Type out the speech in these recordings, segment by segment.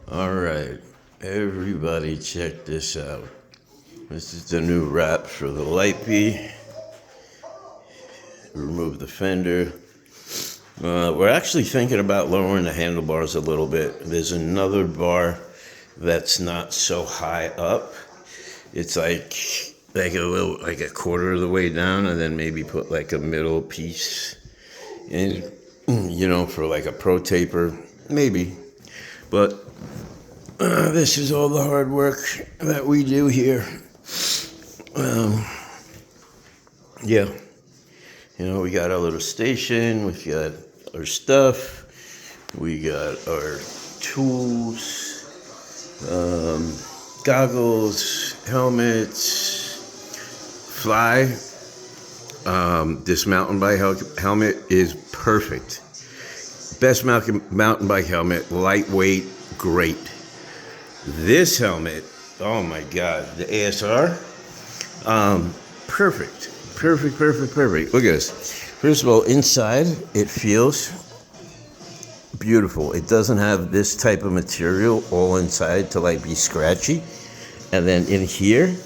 All right, everybody check this out. This is the new wrap for the light B. Remove the fender. We're actually thinking about lowering the handlebars a little bit. There's another bar that's not so high up. It's like a quarter of the way down, and then maybe put like a middle piece in, for like a pro taper, maybe. But this is all the hard work that we do here. Yeah. We got our little station, we got our stuff, we got our tools, goggles, helmets, fly. This mountain bike helmet is perfect. Best mountain bike helmet, lightweight, great. This helmet, oh my God, the ASR, perfect. Perfect. Look at this. First of all, inside, it feels beautiful. It doesn't have this type of material all inside to be scratchy. And then in here,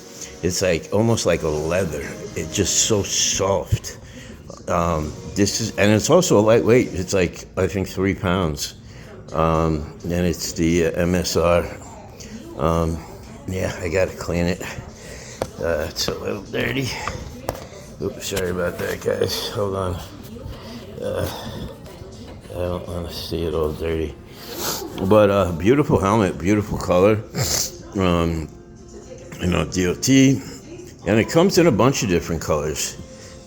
it's almost like a leather. It's just so soft. And it's also a lightweight. It's I think 3 pounds. And it's the MSR. I gotta clean it. It's a little dirty. Oops, sorry about that, guys. Hold on. I don't want to see it all dirty. But beautiful helmet, beautiful color. DOT. And it comes in a bunch of different colors.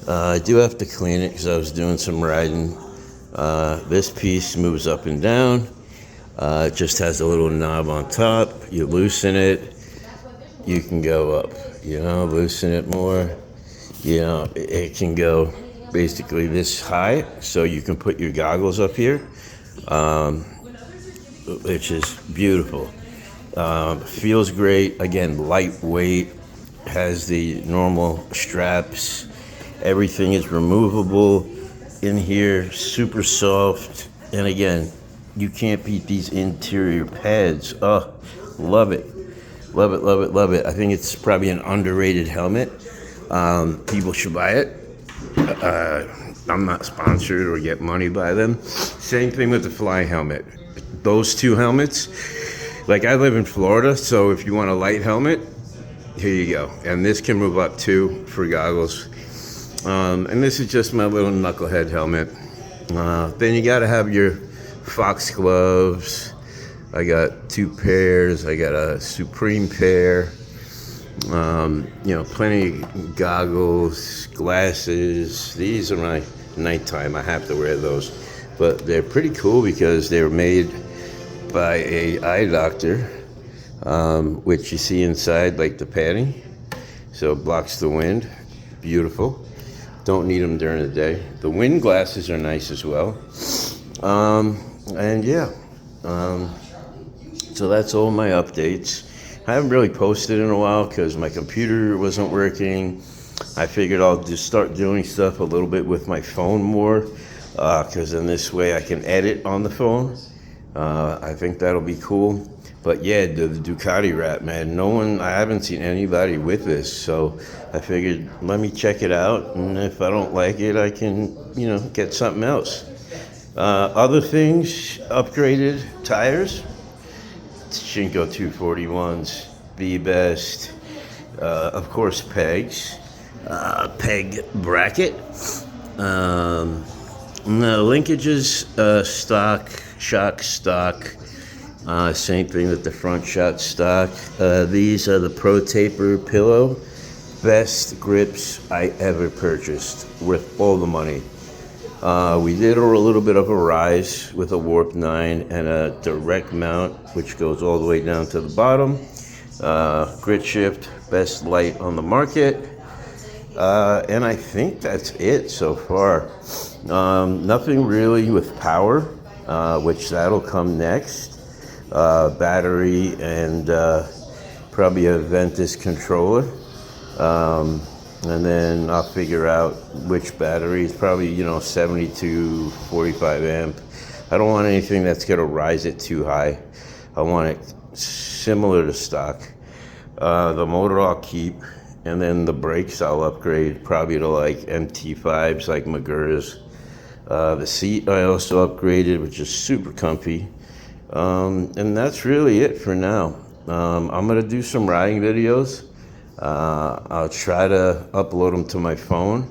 I do have to clean it because I was doing some riding. This piece moves up and down. It just has a little knob on top. You loosen it, you can go up. Loosen it more. It can go basically this high, so you can put your goggles up here, which is beautiful. Feels great. Again, lightweight, has the normal straps. Everything is removable in here, super soft. And again, you can't beat these interior pads. Oh, love it. Love it. I think it's probably an underrated helmet. People should buy it. I'm not sponsored or get money by them. Same thing with the fly helmet. Those two helmets, I live in Florida, so if you want a light helmet, here you go. And this can move up too for goggles. And this is just my little knucklehead helmet. Then you gotta have your fox gloves. I got 2 pairs. I got a Supreme pair. Plenty of goggles, glasses. These are my nighttime. I have to wear those. But they're pretty cool because they were made by a eye doctor, which you see inside the padding. So it blocks the wind. Beautiful. Don't need them during the day. The wind glasses are nice as well. So that's all my updates. I haven't really posted in a while because my computer wasn't working. I figured I'll just start doing stuff a little bit with my phone more, because in this way I can edit on the phone. I think that'll be cool. But yeah, the Ducati wrap, man, I haven't seen anybody with this, so I figured let me check it out, and if I don't like it, I can, get something else. Other things, upgraded tires. Shinko 241s, the best. Of course, pegs. Peg bracket. Linkages, stock, shock stock. Same thing with the front shot stock. These are the Pro Taper pillow. Best grips I ever purchased, worth all the money. We did a little bit of a rise with a Warp 9 and a direct mount, which goes all the way down to the bottom. Grit shift, best light on the market. And I think that's it so far. Nothing really with power, which that'll come next. Battery and probably a Ventus controller. And then I'll figure out which battery. It's probably, 70 to 45 amp. I don't want anything that's going to rise it too high. I want it similar to stock. The motor I'll keep, and then the brakes I'll upgrade probably to like MT5s, like Magura's. The seat I also upgraded, which is super comfy. And that's really it for now. I'm gonna do some riding videos. I'll try to upload them to my phone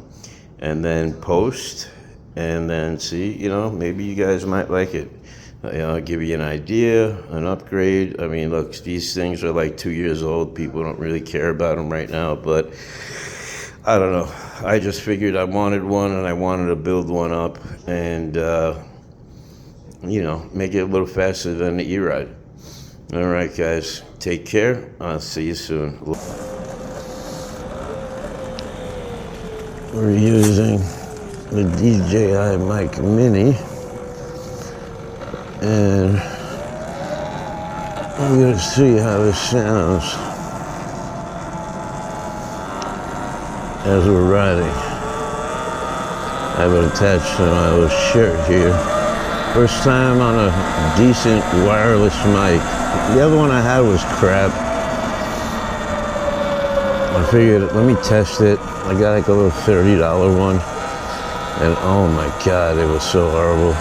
and then post and then see, maybe you guys might like it. Give you an idea, an upgrade. I mean, look, these things are like 2 years old. People don't really care about them right now, but I don't know. I just figured I wanted one and I wanted to build one up and, make it a little faster than the E-Ride. All right, guys, take care. I'll see you soon. We're using the DJI Mic Mini. And I'm gonna see how this sounds as we're riding. I have it attached to my little shirt here. First time on a decent wireless mic. The other one I had was crap. I figured, let me test it. I got like a little $30 one. And oh my God, it was so horrible.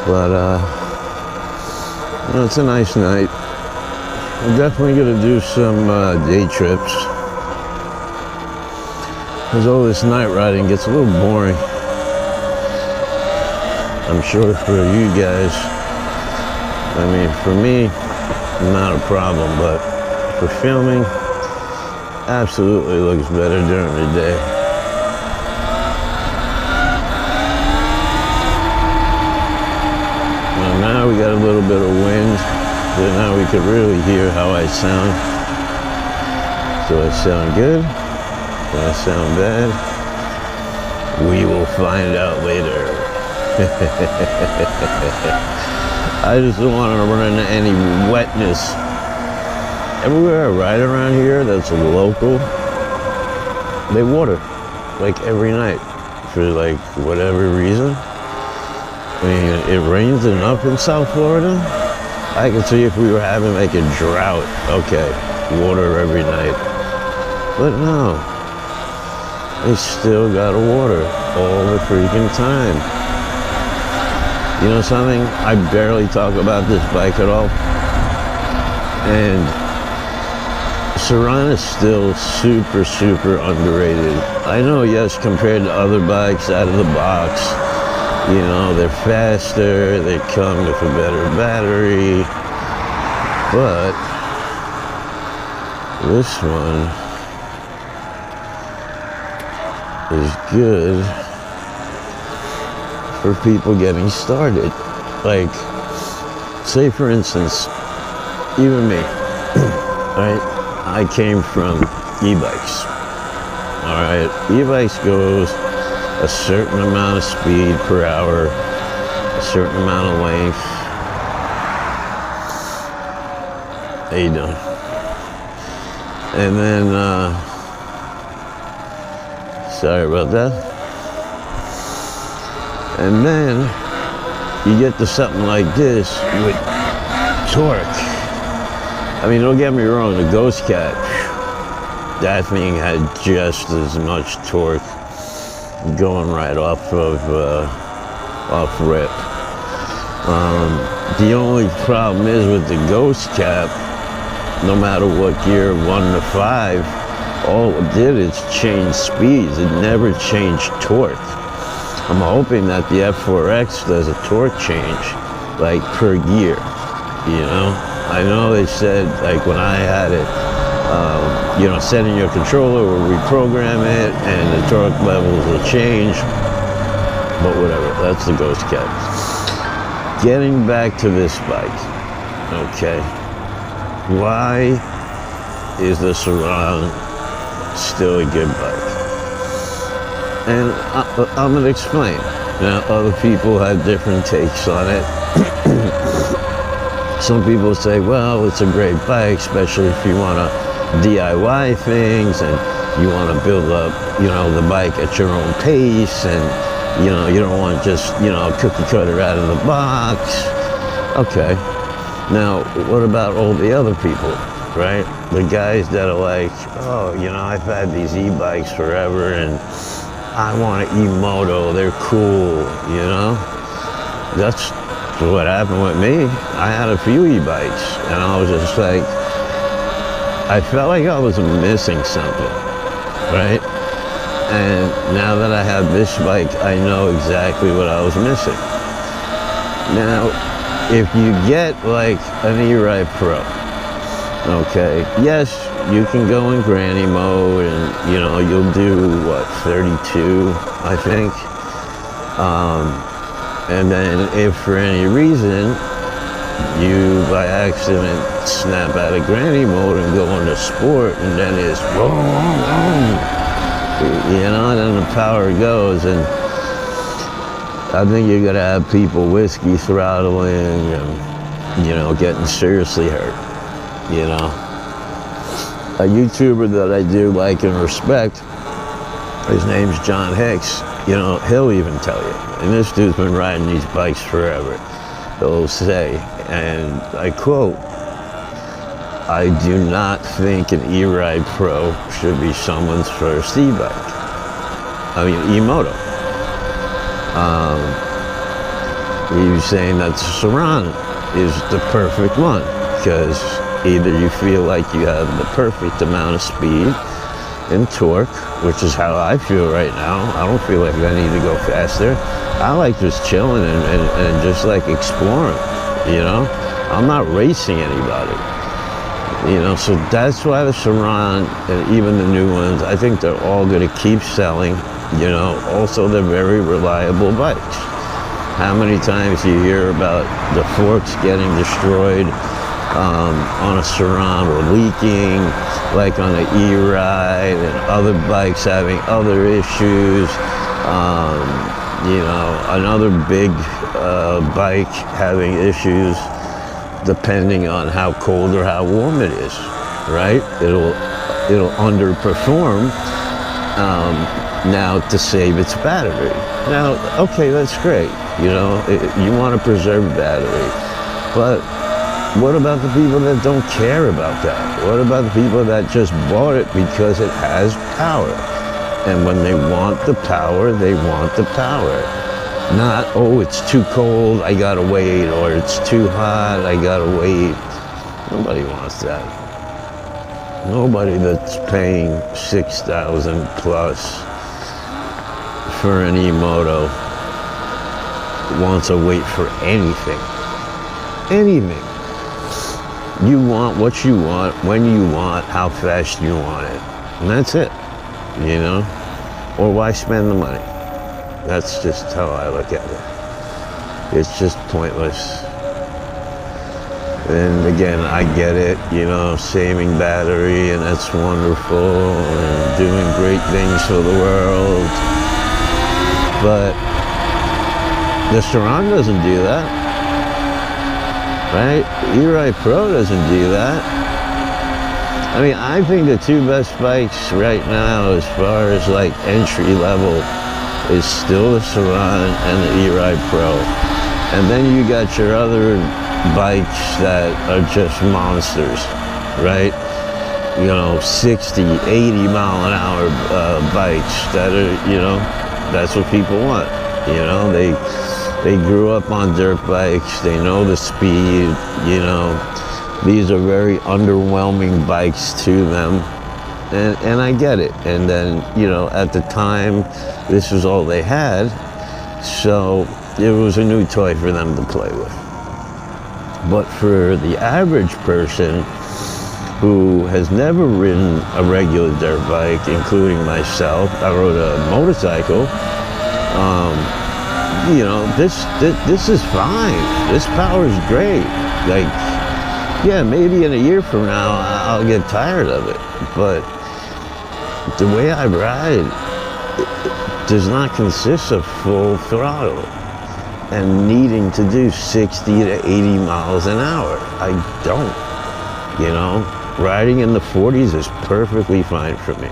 But, it's a nice night. I'm definitely gonna do some day trips. Because all this night riding gets a little boring. I'm sure for you guys, I mean, for me, not a problem, but for filming, absolutely looks better during the day. Now we got a little bit of wind, so now we can really hear how I sound. Do I sound good? Do I sound bad? We will find out later. I just don't want to run into any wetness. Everywhere I ride around here that's local, they water, like every night, for like whatever reason. I mean, it rains enough in South Florida. I could see if we were having like a drought, okay, water every night. But no, they still gotta water all the freaking time. You know something? I barely talk about this bike at all. And Sur-Ron is still super, super underrated. I know, yes, compared to other bikes out of the box, they're faster, they come with a better battery, but this one is good for people getting started. Like, say for instance, even me, right? I came from Ebikes, all right? Ebikes goes a certain amount of speed per hour, a certain amount of length. How you doing? And then, sorry about that. And then you get to something like this with torque. I mean, don't get me wrong, the Ghostcat, that thing had just as much torque going right off rip. The only problem is with the Ghostcat, no matter what gear, 1 to 5, all it did is change speeds. It never changed torque. I'm hoping that the F3X does a torque change, like per gear, I know they said, like when I had it, setting your controller will reprogram it and the torque levels will change, but whatever, that's the Ghostcat. Getting back to this bike, okay, why is the Surron still a good bike? And I'm gonna explain. Now, other people have different takes on it. Some people say, well, it's a great bike, especially if you want to DIY things and you want to build up, the bike at your own pace, and you don't want just, cookie cutter out of the box. Okay, Now, what about all the other people, right? The guys that are like, oh, you know, I've had these e-bikes forever and I want an e-moto, they're cool, you know? That's what happened with me. I had a few e-bikes and I was just like, I felt like I was missing something, right? And now that I have this bike, I know exactly what I was missing. Now, if you get like an E-Ride Pro, okay, yes, you can go in granny mode and, you know, you'll do, what, 32, I think. And then if for any reason you, by accident, snap out of granny mode and go into sport, and then it's, you know, and then the power goes, and I think you're gonna have people whiskey throttling and, you know, getting seriously hurt, you know. A YouTuber that I do like and respect, his name's John Hicks, you know, he'll even tell you, and this dude's been riding these bikes forever, he'll say, and I quote, I do not think an E-Ride Pro should be someone's first e-bike. I mean, e-moto. He was saying that the Surron is the perfect one because either you feel like you have the perfect amount of speed and torque, which is how I feel right now. I don't feel like I need to go faster. I like just chilling and just like exploring, you know? I'm not racing anybody, you know? So that's why the Surron and even the new ones, I think they're all gonna keep selling, you know? Also, they're very reliable bikes. How many times you hear about the forks getting destroyed on a Surron or leaking, like on the E-Ride, and other bikes having other issues. You know, another big bike having issues depending on how cold or how warm it is, right? It'll underperform now to save its battery. Now, okay, that's great. You know, you want to preserve battery, but what about the people that don't care about that? What about the people that just bought it because it has power? And when they want the power, they want the power. Not, oh, it's too cold, I gotta wait, or it's too hot, I gotta wait. Nobody wants that. Nobody that's paying $6,000 plus for an e-moto wants to wait for anything. Anything. You want what you want, when you want, how fast you want it. And that's it, you know? Or why spend the money? That's just how I look at it. It's just pointless. And again, I get it, you know, saving battery, and that's wonderful, and doing great things for the world. But the Surron doesn't do that, right? E-Ride Pro doesn't do that. I mean, I think the two best bikes right now, as far as like entry level, is still the Surron and the E-Ride Pro. And then you got your other bikes that are just monsters, right? You know, 60, 80 mile an hour bikes that are, you know, that's what people want. You know, they grew up on dirt bikes, they know the speed, you know. These are very underwhelming bikes to them, and I get it. And then, you know, at the time, this was all they had, so it was a new toy for them to play with. But for the average person who has never ridden a regular dirt bike, including myself, I rode a motorcycle, you know, this is fine. This power is great. Like, yeah, maybe in a year from now, I'll get tired of it. But the way I ride does not consist of full throttle and needing to do 60 to 80 miles an hour. I don't, you know. Riding in the 40s is perfectly fine for me.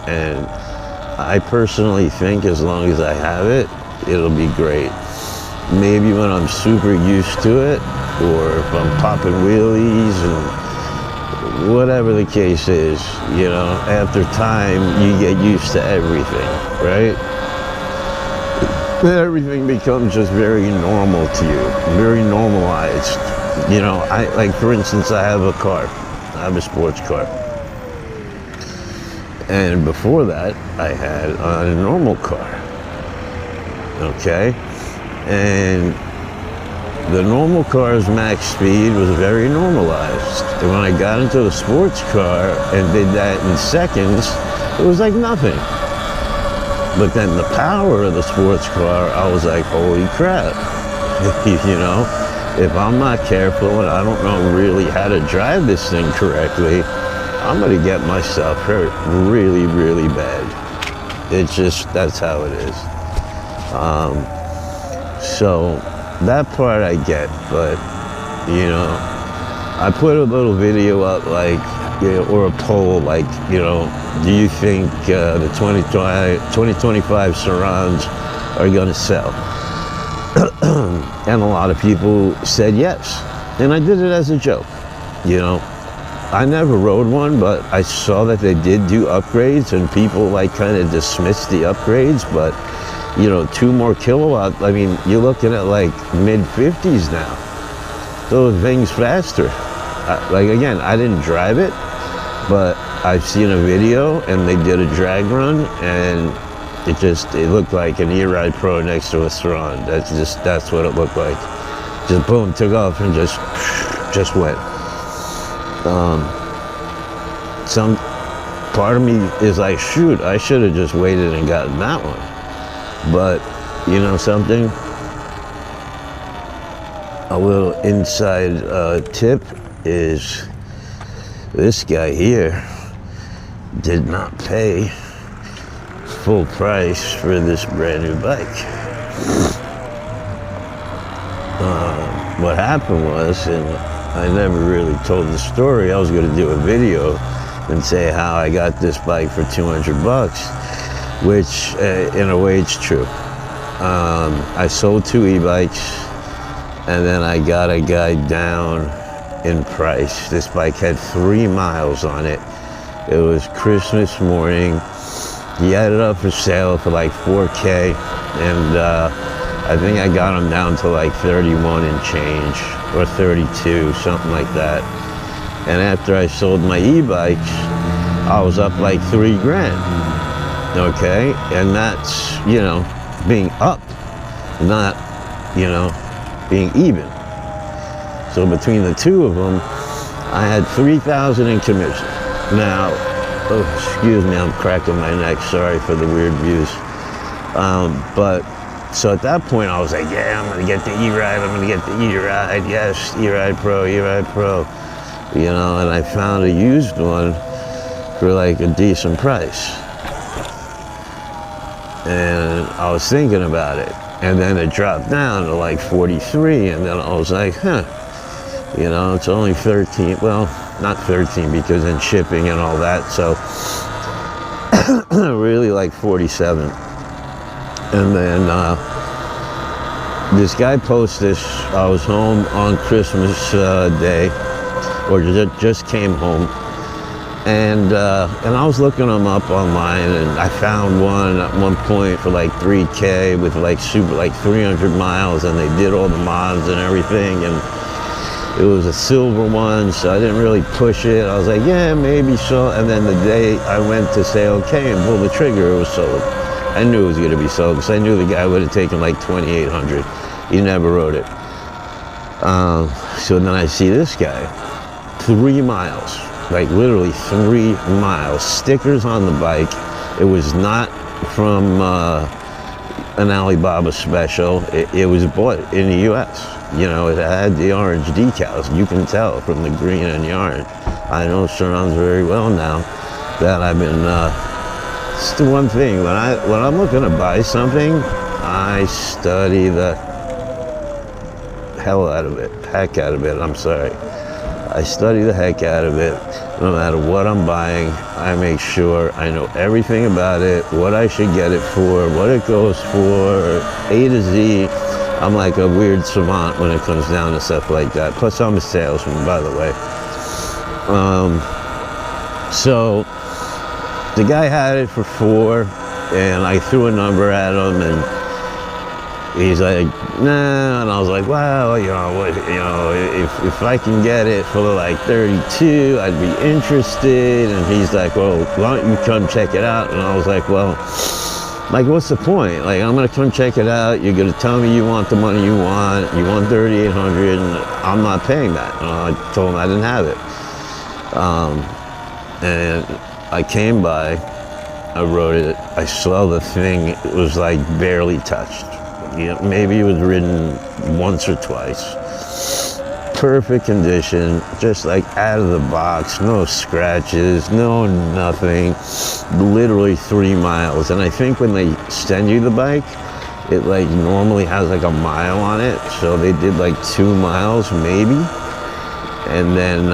And I personally think as long as I have it, it'll be great. Maybe when I'm super used to it, or if I'm popping wheelies and whatever the case is, you know, after time you get used to everything, right? Everything becomes just very normal to you, very normalized. You know, like for instance, I have a car. I have a sports car. And before that, I had a normal car. Okay? And the normal car's max speed was very normalized. And when I got into the sports car and did that in seconds, it was like nothing. But then the power of the sports car, I was like, holy crap. You know, if I'm not careful and I don't know really how to drive this thing correctly, I'm gonna get myself hurt really, really bad. It's just, that's how it is. So that part I get, but you know, I put a little video up, like, you know, or a poll, like, you know, do you think the 2025 Surrons are gonna sell? And a lot of people said yes. And I did it as a joke, you know. I never rode one, but I saw that they did do upgrades and people like kind of dismissed the upgrades, but you know, 2 more kilowatt, I mean, you're looking at like mid 50s now. So the thing's faster. Like again, I didn't drive it, but I've seen a video and they did a drag run and it looked like an E-Ride Pro next to a Surron. That's what it looked like. Just boom, took off and just went. Some part of me is like, shoot, I should have just waited and gotten that one. But you know something? A little inside tip is this guy here did not pay full price for this brand new bike. What happened was, and I never really told the story, I was going to do a video and say how I got this bike for 200 bucks, which in a way it's true. I sold 2 e-bikes and then I got a guy down in price. This bike had 3 miles on it. It was Christmas morning. He had it up for sale for like $4K, and I think I got him down to like 31 and change, or 32, something like that. And after I sold my e-bikes, I was up like $3,000. Okay, and that's, you know, being up, not, you know, being even. So between the 2 of them, I had $3,000 in commission. Now, oh, excuse me, I'm cracking my neck. Sorry for the weird views. But so at that point, I was like, yeah, I'm gonna get the E-Ride. I'm gonna get the E-Ride. Yes, E-Ride Pro, E-Ride Pro. You know, and I found a used one for like a decent price. And I was thinking about it, and then it dropped down to like 43, and then I was like, huh, you know, it's only 13. Well, not 13 because in shipping and all that, so really like 47. And then this guy posted this. I was home on Christmas Day, or just came home, and I was looking them up online, and I found one at one point for like 3K with like 300 miles, and they did all the mods and everything, and it was a silver one, so I didn't really push it. I was like, yeah, maybe so. And then the day I went to say okay and pull the trigger, it was sold. I knew it was going to be sold because I knew the guy would have taken like 2,800. He never rode it. So then I see this guy, 3 miles, like literally 3 miles, stickers on the bike. It was not from an Alibaba special. It was bought in the US. You know, it had the orange decals. You can tell from the green and yarn. I know Surrons very well now that I've been, it's the one thing, when I'm looking to buy something, I study the heck out of it, I'm sorry. I study the heck out of it. No matter what I'm buying, I make sure I know everything about it, what I should get it for, what it goes for, A to Z. I'm like a weird savant when it comes down to stuff like that. Plus, I'm a salesman, by the way. So the guy had it for 4, and I threw a number at him, and he's like, nah, and I was like, well, if I can get it for like 32, I'd be interested. And he's like, well, why don't you come check it out? And I was like, well, like, what's the point? Like, I'm gonna come check it out. You're gonna tell me you want the money you want 3,800, and I'm not paying that. And I told him I didn't have it. And I came by, I wrote it, I saw the thing, it was like barely touched. Maybe it was ridden once or twice. Perfect condition, just like out of the box, no scratches, no nothing, literally 3 miles. And I think when they send you the bike, it like normally has like a mile on it. So they did like 2 miles maybe. And then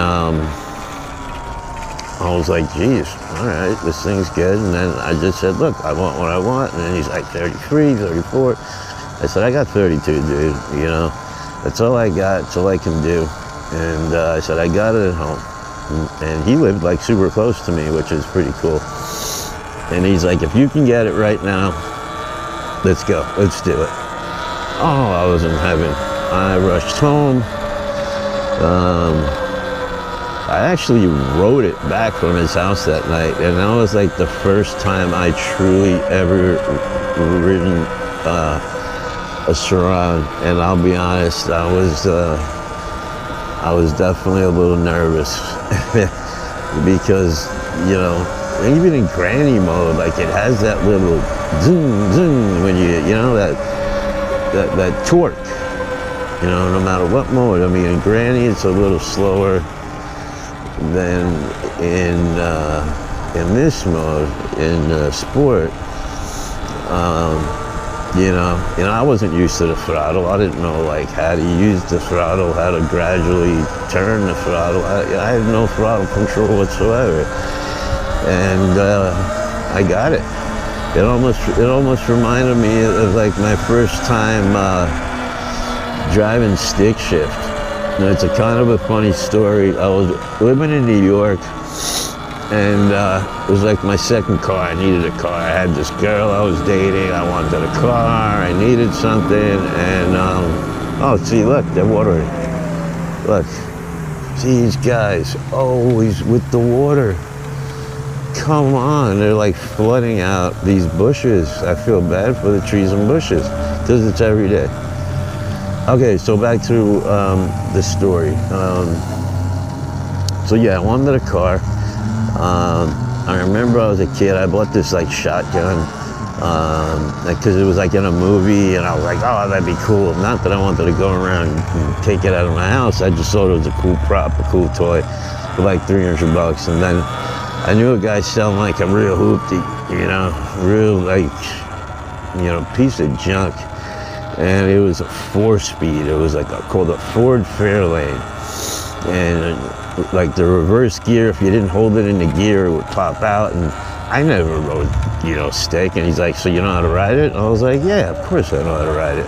I was like, geez, all right, this thing's good. And then I just said, look, I want what I want. And then he's like 33, 34. I said, I got 32, dude, That's all I got, that's all I can do. And I said, I got it at home. And he lived like super close to me, which is pretty cool. And he's like, if you can get it right now, let's go, let's do it. Oh, I was in heaven. I rushed home. I actually rode it back from his house that night, and that was like the first time I truly ever ridden a Surron. And I'll be honest, I was definitely a little nervous because even in granny mode, like it has that little zoom zoom when that torque. No matter what mode. I mean, in granny it's a little slower than in this mode, in sport. I wasn't used to the throttle. I didn't know like how to use the throttle, how to gradually turn the throttle. I had no throttle control whatsoever, and I got it. It almost reminded me of like my first time driving stick shift. And it's a kind of a funny story. I was living in New York, and it was like my second car. I needed a car. I had this girl I was dating. I wanted a car. I needed something. And, oh, see, look, they're watering. Look, these guys always with the water. Come on, they're like flooding out these bushes. I feel bad for the trees and bushes because it's every day. Okay, so back to the story. So yeah, I wanted a car. I remember I was a kid, I bought this like shotgun because it was like in a movie, and I was like, oh, that'd be cool. Not that I wanted to go around and take it out of my house. I just thought it was a cool prop, a cool toy for like $300. And then I knew a guy selling like a real hoopty, real like, piece of junk. And it was a 4-speed. It was like called a Ford Fairlane. And like the reverse gear, if you didn't hold it in the gear, it would pop out. And I never rode, stick. And he's like, so you know how to ride it? And I was like, yeah, of course I know how to ride it.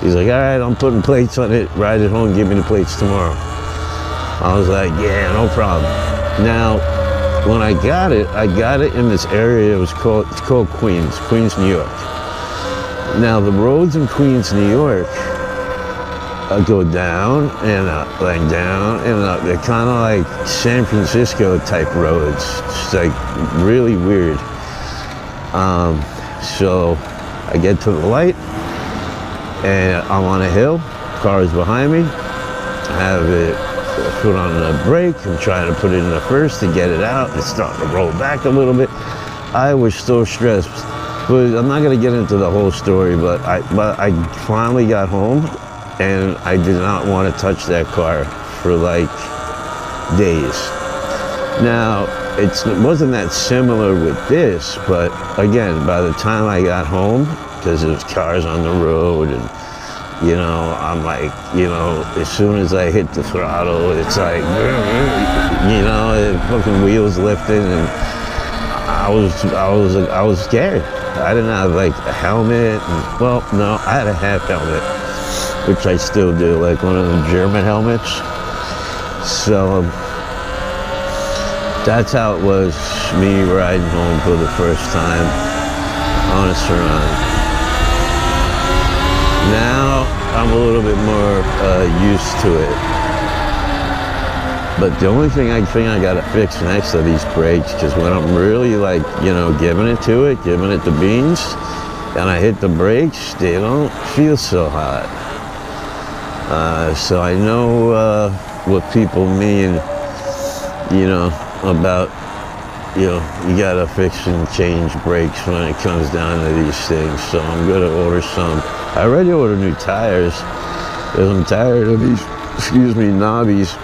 He's like, all right, I'm putting plates on it. Ride it home, give me the plates tomorrow. I was like, yeah, no problem. Now, when I got it in this area. It's called Queens, New York. Now the roads in Queens, New York go down and up, like down and up. They're kind of like San Francisco type roads. It's like really weird. So I get to the light and I'm on a hill. Car is behind me. I have it put on the brake. I'm trying to put it in the first to get it out. It's starting to roll back a little bit. I was so stressed. But I'm not going to get into the whole story, but I finally got home, and I did not want to touch that car for like days. Now, it wasn't that similar with this, but again, by the time I got home, because there's cars on the road, and I'm like, as soon as I hit the throttle, it's like, the fucking wheels lifting, and I was scared. I didn't have like a helmet. Well, no, I had a half helmet. which I still do, like one of the German helmets. So that's how it was, me riding home for the first time on a Surron. Now I'm a little bit more used to it. But the only thing I think I gotta fix next are these brakes, because when I'm really like, you know, giving it the beans, and I hit the brakes, they don't feel so hot. So I know what people mean, you know, about, you know, you gotta fix and change brakes when it comes down to these things. So I'm gonna order some. I already ordered new tires, because I'm tired of these, excuse me, knobbies.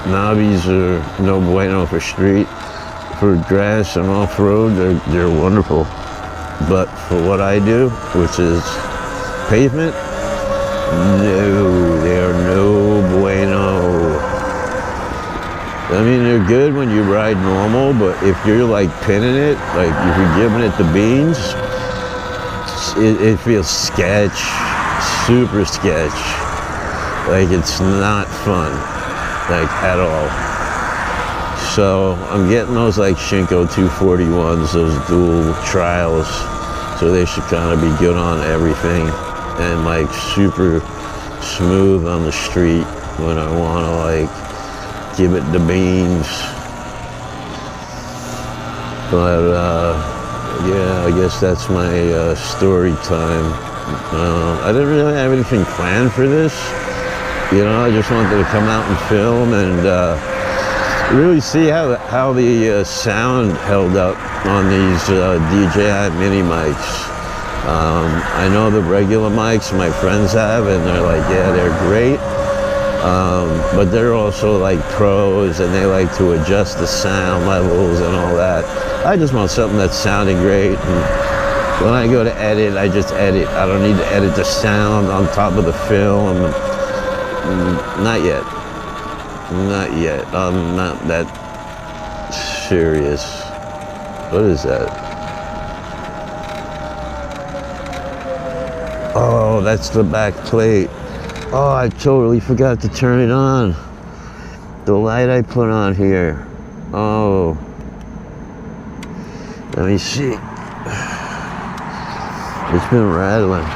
Knobbies are no bueno for street. For grass and off-road, they're wonderful. But for what I do, which is pavement, no, they're no bueno. I mean, they're good when you ride normal, but if you're like pinning it, like if you're giving it the beans, it feels sketch, super sketch. Like it's not fun, like at all. So I'm getting those like Shinko 241s, those dual trials. So they should kind of be good on everything and like super smooth on the street when I want to like give it the beans. But yeah, I guess that's my story time. I didn't really have anything planned for this. You know, I just wanted to come out and film and really see how the sound held up on these DJI mini mics. I know the regular mics my friends have, and they're like, yeah, they're great. But they're also like pros, and they like to adjust the sound levels and all that. I just want something that's sounding great. And when I go to edit, I just edit. I don't need to edit the sound on top of the film. Not yet. Not yet. I'm not that serious. What is that? Oh, that's the back plate. Oh, I totally forgot to turn it on. The light I put on here. Oh. Let me see. It's been rattling.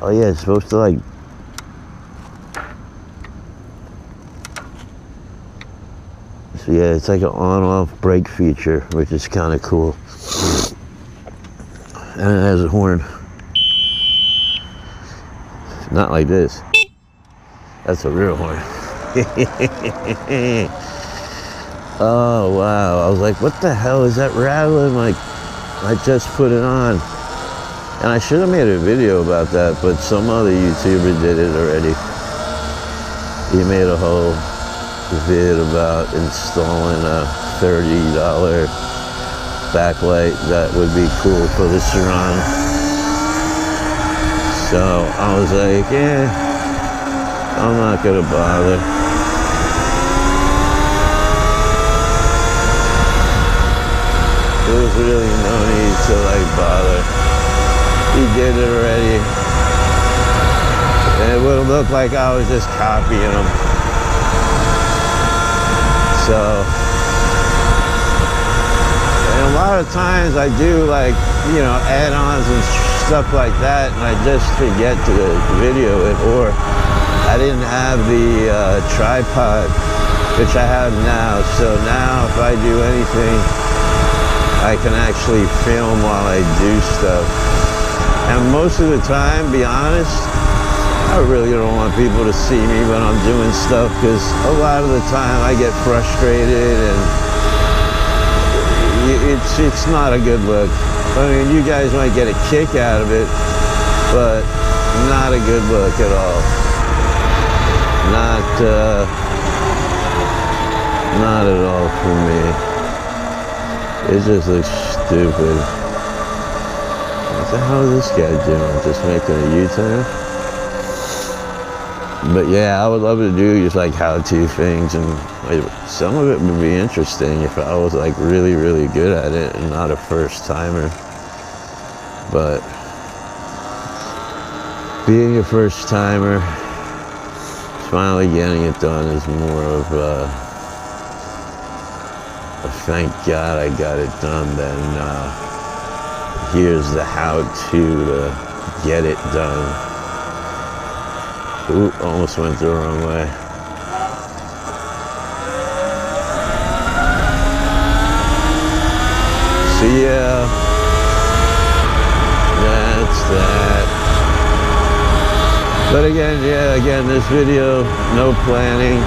Oh yeah, it's supposed to like so yeah, it's like an on-off brake feature, which is kind of cool. And it has a horn. Not like this. That's a real horn. Oh wow, I was like, what the hell is that rattling? Like, I just put it on. And I should have made a video about that, but some other YouTuber did it already. He made a whole vid about installing a $30 backlight that would be cool for the Surron. So I was like, yeah, I'm not gonna bother. There's really no need to like bother. He did it already. And it would have looked like I was just copying him. So, and a lot of times I do like, you know, add-ons and stuff like that, and I just forget to video it, or I didn't have the tripod, which I have now. So now if I do anything, I can actually film while I do stuff. And most of the time, be honest, I really don't want people to see me when I'm doing stuff, because a lot of the time I get frustrated and it's not a good look. I mean, you guys might get a kick out of it, but not a good look at all. Not at all for me. It just looks stupid. What the hell is this guy doing? Just making a U-turn? But yeah, I would love to do just like how-to things, and like, some of it would be interesting if I was like really, really good at it and not a first timer. But being a first timer, finally getting it done is more of a thank God I got it done than here's the how-to get it done. Ooh, almost went the wrong way. So yeah, that's that. But again, this video, no planning,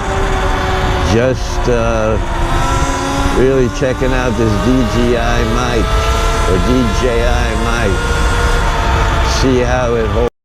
just really checking out this DJI mic, or DJI mic, see how it holds.